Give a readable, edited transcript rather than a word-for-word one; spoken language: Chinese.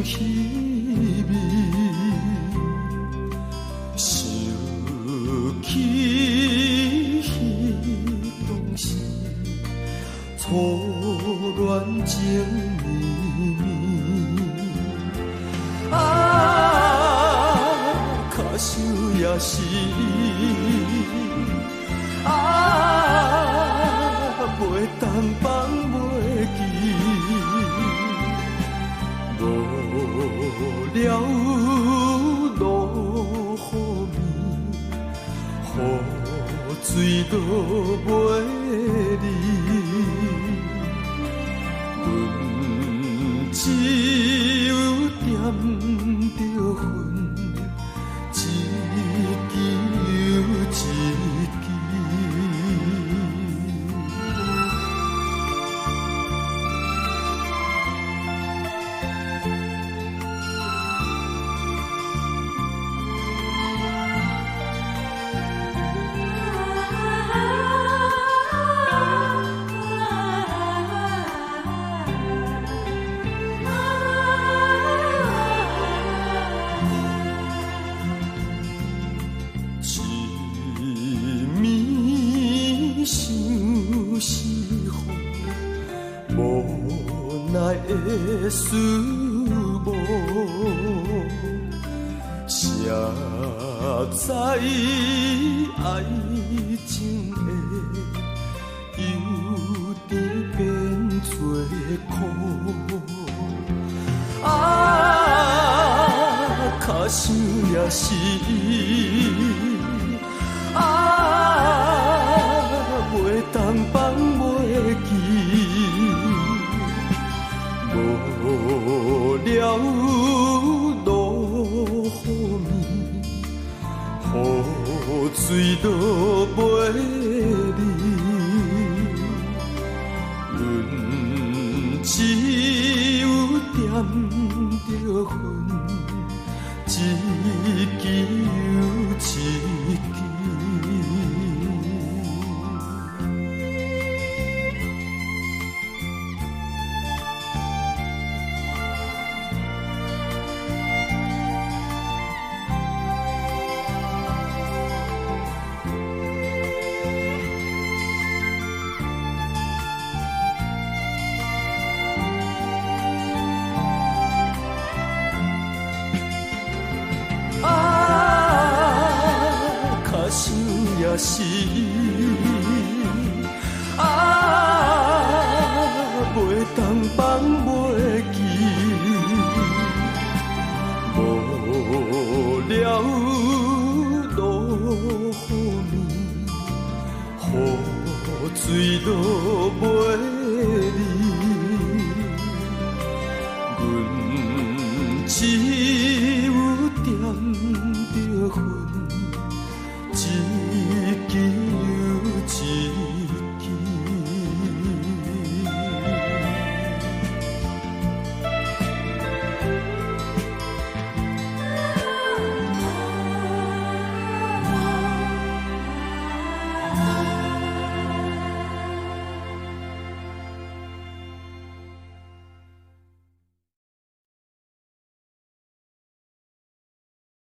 稀微，想起彼当时初恋情绵绵。可惜也是袂当放袂记，无了落雨暝，雨水都袂离，阮只有点着魂，一支又一支。的思慕，谁知爱情的忧愁变作苦？可想也是袂当放袂记。无了落雨暝，雨水都袂离，阮只有点着魂，一支又一支。可惜也是。